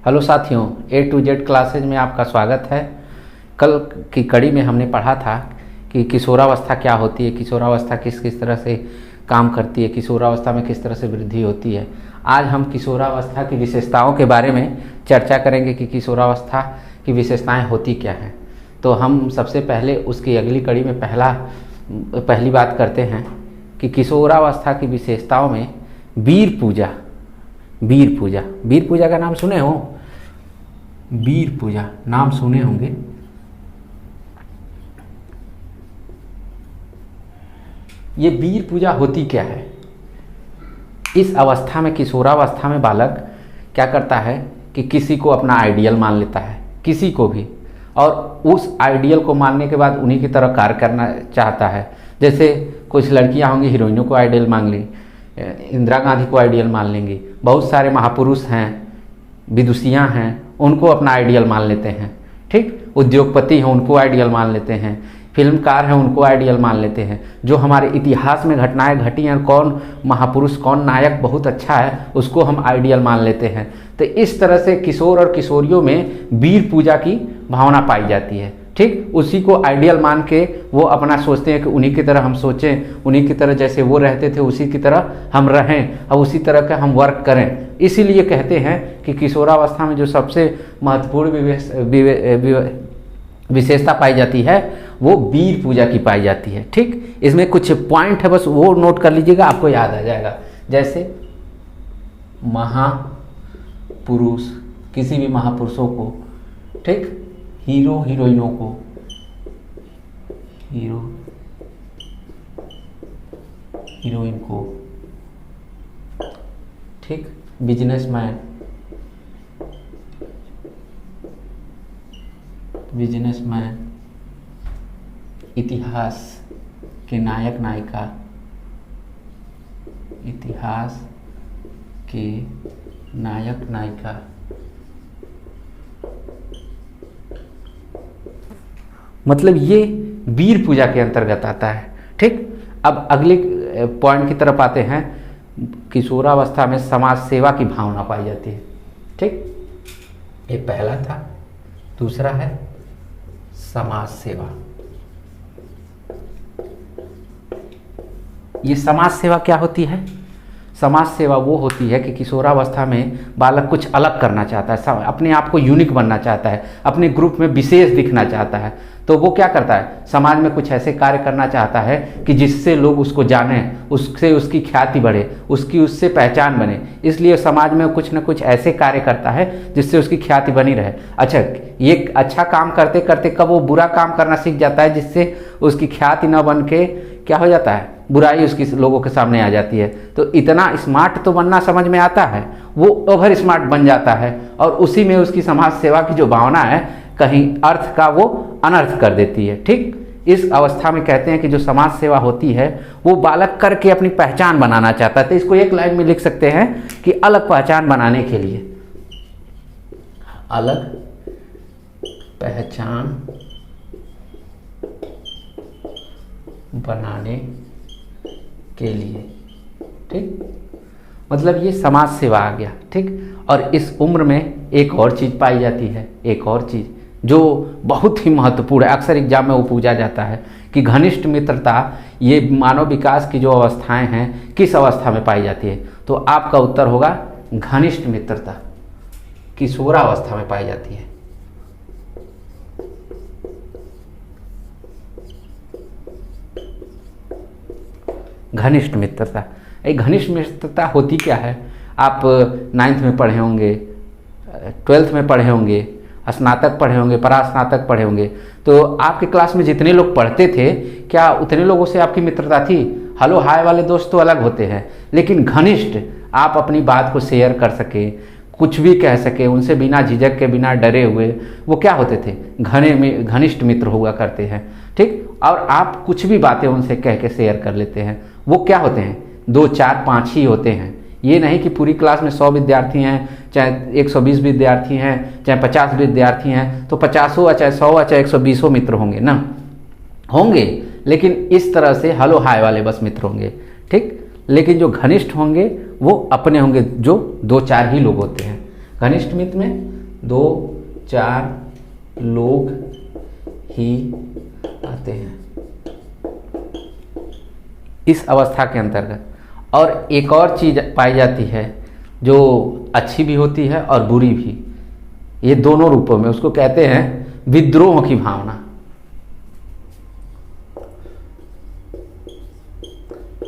Hello साथियों, A to Z classes में आपका स्वागत है। कल की कड़ी में हमने पढ़ा था कि किशोरावस्था क्या होती है, किशोरावस्था किस किस तरह से काम करती है, किशोरावस्था में किस तरह से वृद्धि होती है। आज हम किशोरावस्था की विशेषताओं के बारे में चर्चा करेंगे कि किशोरावस्था की विशेषताएं होती क्या हैं। तो हम सबसे पहले उसकी अगली कड़ी में पहली बात करते हैं कि किशोरावस्था की विशेषताओं में वीर पूजा का नाम सुने हो? वीर पूजा नाम सुने होंगे। ये वीर पूजा होती क्या है? इस अवस्था में, किशोरावस्था में बालक क्या करता है कि किसी को अपना आइडियल मान लेता है, किसी को भी, और उस आइडियल को मानने के बाद उन्हीं की तरह कार्य करना चाहता है। जैसे कुछ लड़कियां होंगी, हीरोइनों को आइडियल मान ली, इंदिरा गांधी को आइडियल मान लेंगी। बहुत सारे महापुरुष हैं, विदुषियाँ हैं, उनको अपना आइडियल मान लेते हैं। ठीक, उद्योगपति हैं, उनको आइडियल मान लेते हैं। फिल्मकार हैं, उनको आइडियल मान लेते हैं। जो हमारे इतिहास में घटनाएं घटी हैं, कौन महापुरुष, कौन नायक बहुत अच्छा है, उसको हम आइडियल मान लेते हैं। तो इस तरह से किशोर और किशोरियों में वीर पूजा की भावना पाई जाती है। ठीक, उसी को आइडियल मान के वो अपना सोचते हैं कि उन्हीं की तरह हम सोचें, उन्हीं की तरह जैसे वो रहते थे उसी की तरह हम रहें और उसी तरह का हम वर्क करें। इसीलिए कहते हैं कि किशोरावस्था में जो सबसे महत्वपूर्ण विशेषता पाई जाती है वो वीर पूजा की पाई जाती है। ठीक, इसमें कुछ पॉइंट है, बस वो नोट कर लीजिएगा, आपको याद आ जाएगा। जैसे महापुरुष, किसी भी महापुरुषों को, ठीक, हीरो हीरोइनों को, हीरो हीरोइन को, ठीक, बिजनेसमैन, इतिहास के नायक नायिका, इतिहास के नायक नायिका, मतलब ये वीर पूजा के अंतर्गत आता है। ठीक, अब अगले पॉइंट की तरफ आते हैं। किशोरावस्था में समाज सेवा की भावना पाई जाती है। ठीक, ये पहला था। दूसरा है समाज सेवा। ये समाज सेवा क्या होती है? समाज सेवा वो होती है कि किशोरावस्था में बालक कुछ अलग करना चाहता है, अपने आप को यूनिक बनना चाहता है, अपने ग्रुप में विशेष दिखना चाहता है। तो वो क्या करता है? समाज में कुछ ऐसे कार्य करना चाहता है कि जिससे लोग उसको जानें, उससे उसकी ख्याति बढ़े, उससे पहचान बने। इसलिए समाज में कुछ न कुछ ऐसे कार्य करता है जिससे उसकी ख्याति बनी रहे। अच्छा, ये अच्छा काम करते करते कब वो बुरा काम करना सीख जाता है जिससे उसकी ख्याति न बन के क्या हो जाता है, बुराई उसकी लोगों के सामने आ जाती है। तो इतना स्मार्ट तो बनना समझ में आता है, वो ओवर स्मार्ट बन जाता है और उसी में उसकी समाज सेवा की जो भावना है कहीं अर्थ का वो अनर्थ कर देती है। ठीक, इस अवस्था में कहते हैं कि जो समाज सेवा होती है वो बालक करके अपनी पहचान बनाना चाहता है। तो इसको एक लाइन में लिख सकते हैं कि अलग पहचान बनाने के लिए, अलग पहचान बनाने के लिए। ठीक, मतलब ये समाज सेवा आ गया। ठीक, और इस उम्र में एक और चीज़ पाई जाती है, एक और चीज़ जो बहुत ही महत्वपूर्ण है, अक्सर एग्जाम में वो पूछा जाता है कि घनिष्ठ मित्रता, ये मानव विकास की जो अवस्थाएं हैं किस अवस्था में पाई जाती है? तो आपका उत्तर होगा घनिष्ठ मित्रता किशोरावस्था में पाई जाती है। घनिष्ठ मित्रता, एक घनिष्ठ मित्रता होती क्या है? आप 9th में पढ़े होंगे, 12th में पढ़े होंगे, स्नातक पढ़े होंगे, परास्नातक पढ़े होंगे। तो आपके क्लास में जितने लोग पढ़ते थे, क्या उतने लोगों से आपकी मित्रता थी? हेलो हाय वाले दोस्त तो अलग होते हैं, लेकिन घनिष्ठ, आप अपनी बात को शेयर कर सके, कुछ भी कह सके, उनसे बिना झिझक के, बिना डरे हुए, वो क्या होते थे? घनिष्ठ मित्र हुआ करते हैं। ठीक, और आप कुछ भी बातें उनसे कह के शेयर कर लेते हैं। वो क्या होते हैं? 2, 4, 5 ही होते हैं। ये नहीं कि पूरी क्लास में 100 विद्यार्थी हैं, चाहे 120 विद्यार्थी हैं, चाहे 50 विद्यार्थी हैं, तो 50 चाहे 100 चाहे 120 मित्र होंगे ना, होंगे। लेकिन इस तरह से हेलो हाय वाले बस मित्र होंगे। ठीक, लेकिन जो घनिष्ठ होंगे वो अपने होंगे, जो 2-4 ही लोग होते हैं। घनिष्ठ मित्र में 2-4 लोग ही आते हैं इस अवस्था के अंतर्गत। और एक और चीज़ पाई जाती है जो अच्छी भी होती है और बुरी भी, ये दोनों रूपों में, उसको कहते हैं विद्रोह की भावना।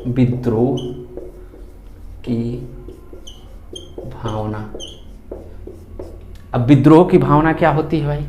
विद्रोह की भावना। अब विद्रोह की भावना क्या होती है भाई?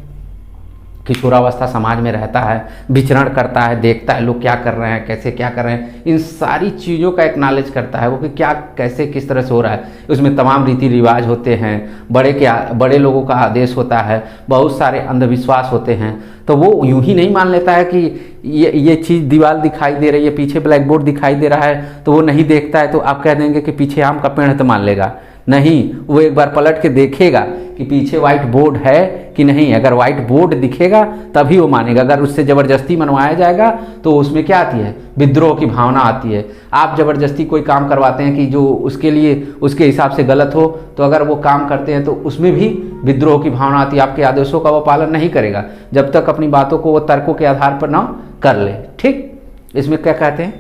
किशोरावस्था समाज में रहता है, विचरण करता है, देखता है लोग क्या कर रहे हैं, कैसे क्या कर रहे हैं, इन सारी चीज़ों का एक्नॉलेज करता है वो कि क्या कैसे किस तरह से हो रहा है। उसमें तमाम रीति रिवाज होते हैं, बड़े लोगों का आदेश होता है, बहुत सारे अंधविश्वास होते हैं। तो वो यूं ही नहीं मान लेता है कि ये चीज़ दीवार दिखाई दे रही है, पीछे ब्लैक बोर्ड दिखाई दे रहा है तो वो नहीं देखता है, तो आप कह देंगे कि पीछे आम का पेड़ है तो मान लेगा। नहीं, वो एक बार पलट के देखेगा कि पीछे व्हाइट बोर्ड है कि नहीं। अगर व्हाइट बोर्ड दिखेगा तभी वो मानेगा। अगर उससे ज़बरदस्ती मनवाया जाएगा तो उसमें क्या आती है? विद्रोह की भावना आती है। आप ज़बरदस्ती कोई काम करवाते हैं कि जो उसके लिए उसके हिसाब से गलत हो, तो अगर वो काम करते हैं तो उसमें भी विद्रोह की भावना आती है। आपके आदेशों का वो पालन नहीं करेगा जब तक अपनी बातों को वो तर्कों के आधार पर ना कर ले। ठीक, इसमें क्या कहते हैं?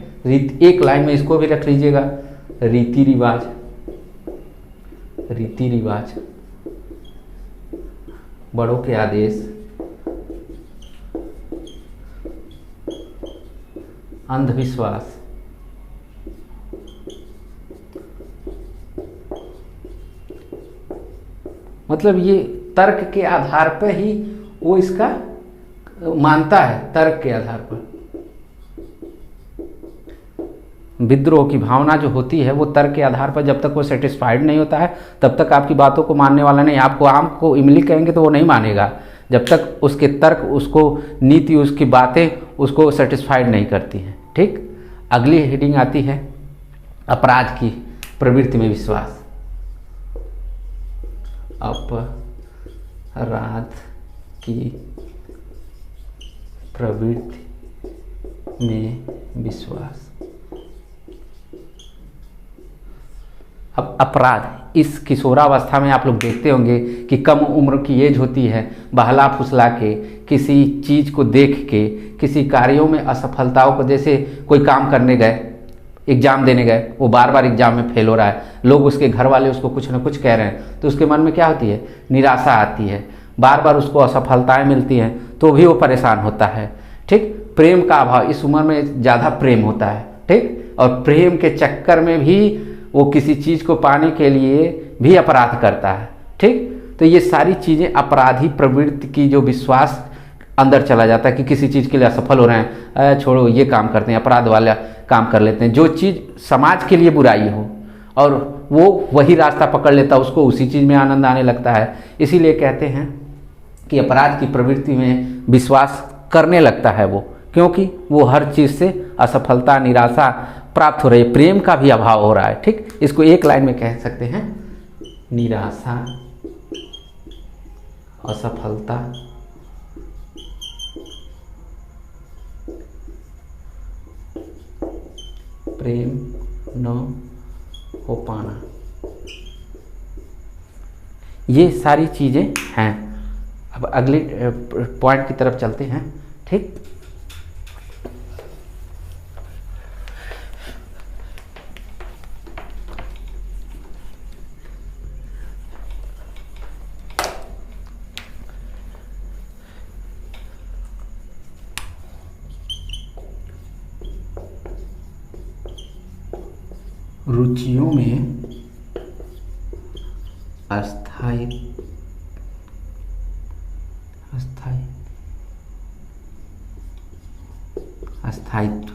एक लाइन में इसको भी रख लीजिएगा, रीति रिवाज। रीति रिवाज, बड़ों के आदेश, अंधविश्वास, मतलब ये तर्क के आधार पर ही वो इसका मानता है, तर्क के आधार पर। विद्रोह की भावना जो होती है वो तर्क के आधार पर जब तक वो सेटिस्फाइड नहीं होता है तब तक आपकी बातों को मानने वाला नहीं। आपको आम को इमली कहेंगे तो वो नहीं मानेगा जब तक उसके तर्क, उसको नीति, उसकी बातें उसको सेटिस्फाइड नहीं करती हैं। ठीक, अगली हेडिंग आती है अपराध की प्रवृत्ति में विश्वास। अपराध की प्रवृत्ति में विश्वास। अब अपराध, इस किशोरावस्था में आप लोग देखते होंगे कि कम उम्र की एज होती है, बहला फुसला के, किसी चीज़ को देख के, किसी कार्यों में असफलताओं को, जैसे कोई काम करने गए, एग्ज़ाम देने गए, वो बार बार एग्ज़ाम में फेल हो रहा है, लोग उसके घर वाले उसको कुछ ना कुछ कह रहे हैं, तो उसके मन में क्या होती है? निराशा आती है। बार बार उसको असफलताएं मिलती हैं तो भी वो परेशान होता है। ठीक, प्रेम का अभाव, इस उम्र में ज़्यादा प्रेम होता है। ठीक, और प्रेम के चक्कर में भी वो किसी चीज़ को पाने के लिए भी अपराध करता है। ठीक, तो ये सारी चीज़ें अपराधी प्रवृत्ति की जो विश्वास अंदर चला जाता है कि किसी चीज़ के लिए असफल हो रहे हैं, छोड़ो ये काम करते हैं, अपराध वाला काम कर लेते हैं। जो चीज़ समाज के लिए बुराई हो और वो वही रास्ता पकड़ लेता है, उसको उसी चीज़ में आनंद आने लगता है। इसीलिए कहते हैं कि अपराध की प्रवृत्ति में विश्वास करने लगता है वो, क्योंकि वो हर चीज़ से असफलता, निराशा प्राप्त हो रही है, प्रेम का भी अभाव हो रहा है। ठीक, इसको एक लाइन में कह सकते हैं, निराशा, असफलता, प्रेम न हो पाना, ये सारी चीज़ें हैं। अब अगले पॉइंट की तरफ चलते हैं। ठीक, रुचियों में स्थायित्व।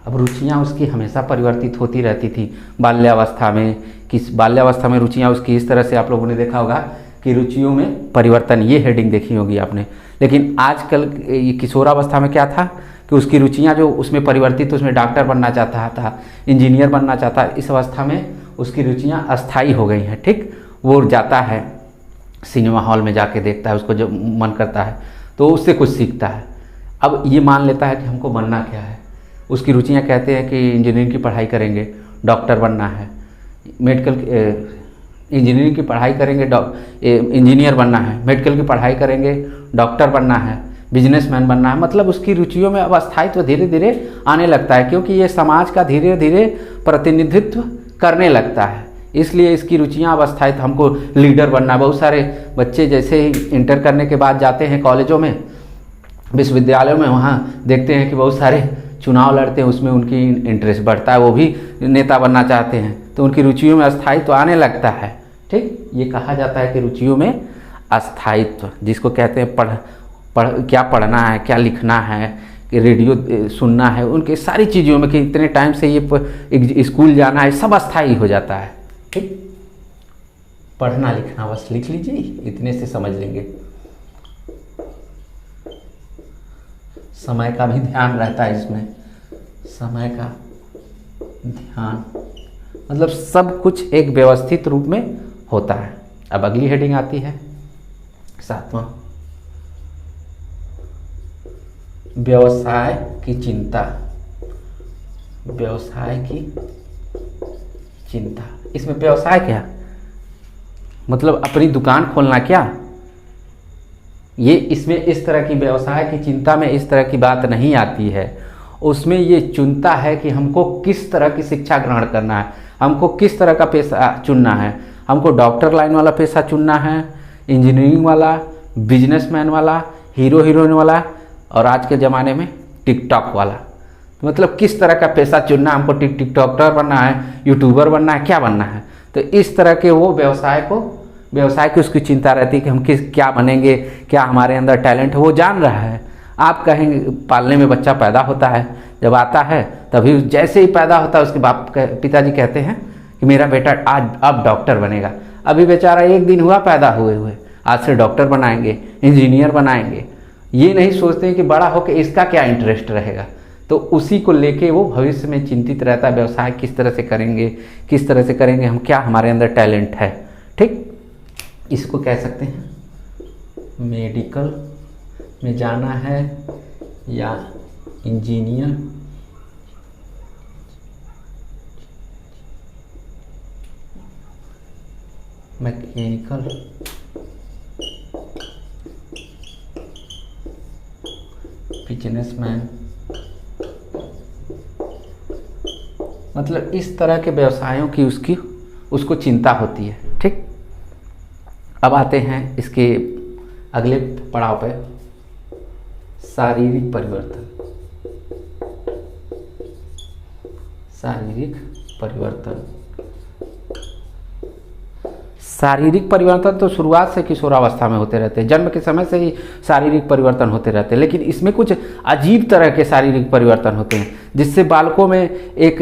अब रुचियां उसकी हमेशा परिवर्तित होती रहती थी। बाल्यावस्था में रुचियां उसकी इस तरह से आप लोगों ने देखा होगा कि रुचियों में परिवर्तन, ये हेडिंग देखी होगी आपने। लेकिन आजकल ये किशोरावस्था में क्या था कि उसकी रुचियां जो उसमें परिवर्तित, उसमें डॉक्टर बनना चाहता था, इंजीनियर बनना चाहता। इस अवस्था में उसकी रुचियां अस्थायी हो गई हैं। ठीक, वो जाता है सिनेमा हॉल में, जाके देखता है, उसको जो मन करता है तो उससे कुछ सीखता है। अब ये मान लेता है कि हमको बनना क्या है। उसकी रुचियां कहते हैं कि इंजीनियरिंग की पढ़ाई करेंगे, डॉक्टर बनना है, मेडिकल इंजीनियरिंग की पढ़ाई करेंगे, इंजीनियर बनना है, मेडिकल की पढ़ाई करेंगे, डॉक्टर बनना है, बिजनेसमैन बनना है। मतलब उसकी रुचियों में अब अस्थायित्व धीरे धीरे आने लगता है, क्योंकि ये समाज का धीरे धीरे प्रतिनिधित्व करने लगता है। इसलिए इसकी रुचियाँ अब अस्थायित्व, हमको लीडर बनना है। बहुत सारे बच्चे जैसे ही इंटर करने के बाद जाते हैं कॉलेजों में, विश्वविद्यालयों में, वहाँ देखते हैं कि बहुत सारे चुनाव लड़ते हैं, उसमें उनकी इंटरेस्ट बढ़ता है, वो भी नेता बनना चाहते हैं, तो उनकी रुचियों में अस्थायित्व आने लगता है। ठीक, ये कहा जाता है कि रुचियों में अस्थायित्व, जिसको कहते हैं क्या पढ़ना है, क्या लिखना है, कि रेडियो सुनना है, उनके सारी चीज़ों में कि इतने टाइम से ये स्कूल जाना है, सब अस्थायी हो जाता है। ठीक, पढ़ना लिखना बस लिख लीजिए, इतने से समझ लेंगे। समय का भी ध्यान रहता है इसमें, समय का ध्यान, मतलब सब कुछ एक व्यवस्थित रूप में होता है। अब अगली हेडिंग आती है 7वां, व्यवसाय की चिंता। व्यवसाय की चिंता, इसमें व्यवसाय क्या, मतलब अपनी दुकान खोलना क्या? ये इसमें इस तरह की व्यवसाय की चिंता में इस तरह की बात नहीं आती है। उसमें ये चुनता है कि हमको किस तरह की शिक्षा ग्रहण करना है, हमको किस तरह का पेशा चुनना है, हमको डॉक्टर लाइन वाला पेशा चुनना है, इंजीनियरिंग वाला, बिजनेसमैन वाला, हीरो हीरोइन वाला, और आज के ज़माने में टिकटॉक वाला। तो मतलब किस तरह का पेशा चुनना है, हमको टिकटॉकर बनना है, यूट्यूबर बनना है, क्या बनना है। तो इस तरह के वो व्यवसाय की उसकी चिंता रहती है कि हम क्या बनेंगे, क्या हमारे अंदर टैलेंट है, वो जान रहा है। आप कहेंगे, पालने में बच्चा पैदा होता है, जब आता है तभी जैसे ही पैदा होता है उसके पिताजी कहते हैं कि मेरा बेटा आज अब डॉक्टर बनेगा। अभी बेचारा एक दिन हुआ पैदा हुए, आज से डॉक्टर बनाएंगे, इंजीनियर बनाएंगे। ये नहीं सोचते कि बड़ा होकर इसका क्या इंटरेस्ट रहेगा, तो उसी को लेके वो भविष्य में चिंतित रहता है, व्यवसाय किस तरह से करेंगे, हम क्या, हमारे अंदर टैलेंट है। ठीक, इसको कह सकते हैं मेडिकल में जाना है या इंजीनियर, मैकेनिकल, बिजनेसमैन, मतलब इस तरह के व्यवसायों की उसको चिंता होती है। ठीक, अब आते हैं इसके अगले पड़ाव पे, शारीरिक परिवर्तन। शारीरिक परिवर्तन तो शुरुआत से किशोरावस्था में होते रहते हैं, जन्म के समय से ही शारीरिक परिवर्तन होते रहते हैं, लेकिन इसमें कुछ अजीब तरह के शारीरिक परिवर्तन होते हैं, जिससे बालकों में एक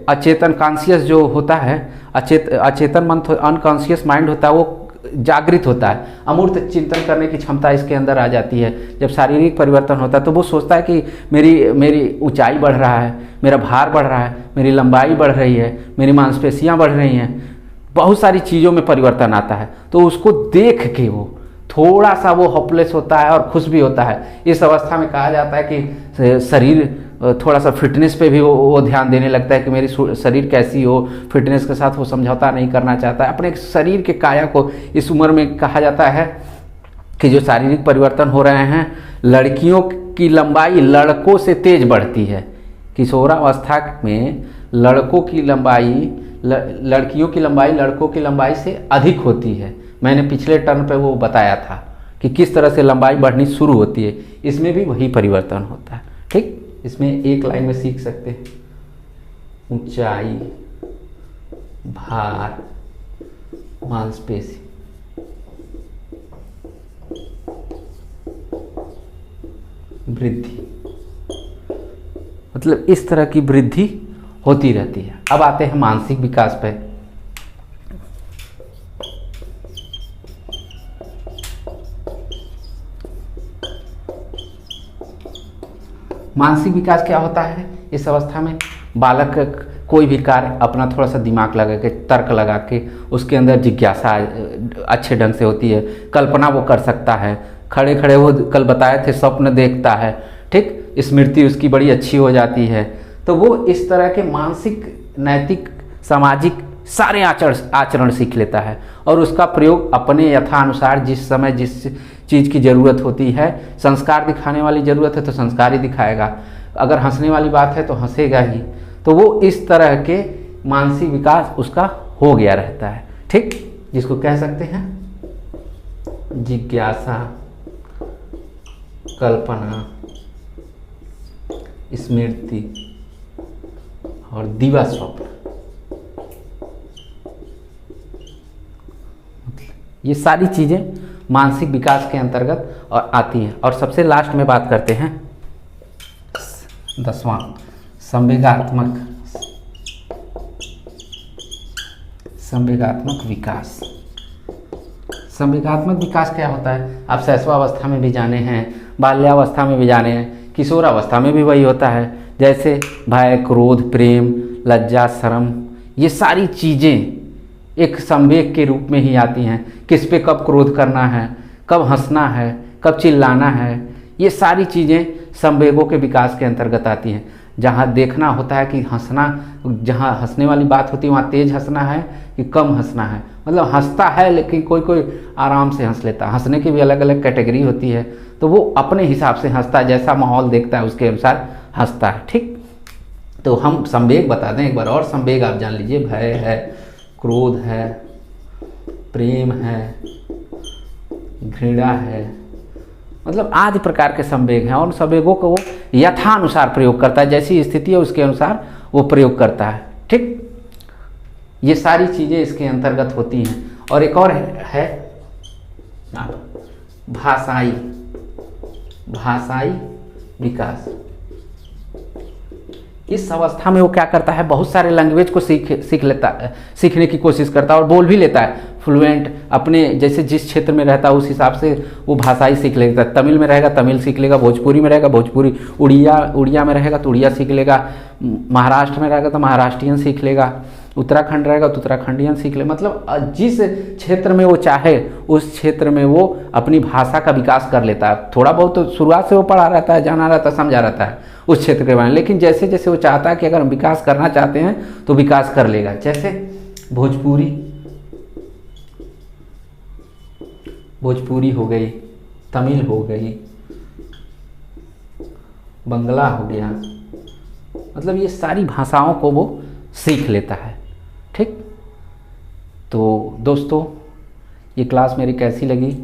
अचेतन कॉन्शियस जो होता है, अचेतन मन, अनकॉन्शियस माइंड होता है, वो जागृत होता है, अमूर्त चिंतन करने की क्षमता इसके अंदर आ जाती है। जब शारीरिक परिवर्तन होता है तो वो सोचता है कि मेरी ऊंचाई बढ़ रहा है, मेरा भार बढ़ रहा है, मेरी लंबाई बढ़ रही है, मेरी मांसपेशियां बढ़ रही हैं, बहुत सारी चीज़ों में परिवर्तन आता है। तो उसको देख के वो थोड़ा सा वो होपलेस होता है और खुश भी होता है। इस अवस्था में कहा जाता है कि शरीर थोड़ा सा फिटनेस पे भी वो ध्यान देने लगता है कि मेरी शरीर कैसी हो, फिटनेस के साथ वो समझौता नहीं करना चाहता है। अपने शरीर के काया को इस उम्र में कहा जाता है कि जो शारीरिक परिवर्तन हो रहे हैं, लड़कियों की लंबाई लड़कों से तेज बढ़ती है। किशोरावस्था में लड़कियों की लंबाई लड़कों की लंबाई से अधिक होती है। मैंने पिछले टर्न पे वो बताया था कि किस तरह से लंबाई बढ़नी शुरू होती है, इसमें भी वही परिवर्तन होता है। ठीक, इसमें एक लाइन में सीख सकते हैं, ऊंचाई, भार, मांसपेशी, वृद्धि, मतलब इस तरह की वृद्धि होती रहती है। अब आते हैं मानसिक विकास पे। मानसिक विकास क्या होता है? इस अवस्था में बालक कोई भी कार्य अपना थोड़ा सा दिमाग लगा के, तर्क लगा के, उसके अंदर जिज्ञासा अच्छे ढंग से होती है, कल्पना वो कर सकता है, खड़े खड़े वो कल बताए थे स्वप्न देखता है। ठीक, स्मृति उसकी बड़ी अच्छी हो जाती है। तो वो इस तरह के मानसिक, नैतिक, सामाजिक सारे आचरण सीख लेता है और उसका प्रयोग अपने यथानुसार जिस समय जिस चीज़ की ज़रूरत होती है, संस्कार दिखाने वाली ज़रूरत है तो संस्कार ही दिखाएगा, अगर हंसने वाली बात है तो हंसेगा ही। तो वो इस तरह के मानसिक विकास उसका हो गया रहता है, ठीक, जिसको कह सकते हैं जिज्ञासा, कल्पना, स्मृति और दिवा स्वप्न। ये सारी चीज़ें मानसिक विकास के अंतर्गत और आती हैं। और सबसे लास्ट में बात करते हैं 10वां, संवेगात्मक विकास। संवेगात्मक विकास क्या होता है? आप शैशवावस्था में भी जाने हैं, बाल्यावस्था में भी जाने हैं, किशोरावस्था में भी वही होता है। जैसे भय, क्रोध, प्रेम, लज्जा, शर्म, ये सारी चीज़ें एक संवेग के रूप में ही आती हैं। किस पे कब क्रोध करना है, कब हंसना है, कब चिल्लाना है, ये सारी चीज़ें संवेगों के विकास के अंतर्गत आती हैं। जहाँ देखना होता है कि हंसना, जहाँ हंसने वाली बात होती है वहाँ तेज हंसना है कि कम हंसना है, मतलब हंसता है लेकिन कोई कोई आराम से हंस लेता है। हंसने की भी अलग अलग कैटेगरी होती है, तो वो अपने हिसाब से हंसता है, जैसा माहौल देखता है उसके अनुसार हंसता है, ठीक। तो हम संवेग बता दें एक बार और, संवेग आप जान लीजिए, भय है, क्रोध है, प्रेम है, घृणा है, मतलब आदि प्रकार के संवेग हैं। और संवेगों को वो यथानुसार प्रयोग करता है, जैसी स्थिति है उसके अनुसार वो प्रयोग करता है, ठीक। ये सारी चीज़ें इसके अंतर्गत होती हैं। और एक और है भाषाई विकास। इस अवस्था में वो क्या करता है, बहुत सारे लैंग्वेज को सीख लेता है, सीखने की कोशिश करता है और बोल भी लेता है फ्लुएंट। अपने जैसे जिस क्षेत्र में रहता है उस हिसाब से वो भाषाई सीख लेता है। तमिल में रहेगा तमिल सीख लेगा, भोजपुरी में रहेगा भोजपुरी, उड़िया में रहेगा तो उड़िया सीख लेगा, महाराष्ट्र में रहेगा तो महाराष्ट्रियन सीख लेगा, उत्तराखंड रहेगा तो उत्तराखंडियन सीख ले। मतलब जिस क्षेत्र में वो चाहे उस क्षेत्र में वो अपनी भाषा का विकास कर लेता है। थोड़ा बहुत तो शुरुआत से वो पढ़ा रहता है, जाना रहता है, समझा रहता है उस क्षेत्र के बारे में, लेकिन जैसे जैसे वो चाहता है कि अगर हम विकास करना चाहते हैं तो विकास कर लेगा। जैसे भोजपुरी हो गई, तमिल हो गई, बंगला हो गया, मतलब ये सारी भाषाओं को वो सीख लेता है, ठीक। तो दोस्तों ये क्लास मेरी कैसी लगी,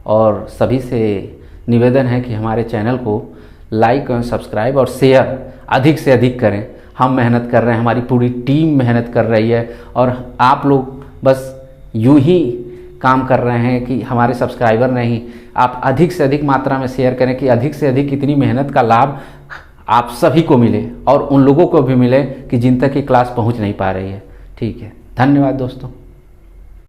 और सभी से निवेदन है कि हमारे चैनल को लाइक और सब्सक्राइब और शेयर अधिक से अधिक करें। हम मेहनत कर रहे हैं, हमारी पूरी टीम मेहनत कर रही है, और आप लोग बस यूं ही काम कर रहे हैं कि हमारे सब्सक्राइबर नहीं, आप अधिक से अधिक मात्रा में शेयर करें कि अधिक से अधिक इतनी मेहनत का लाभ आप सभी को मिले और उन लोगों को भी मिले कि जिन तक ये क्लास पहुंच नहीं पा रही है, ठीक है। धन्यवाद दोस्तों।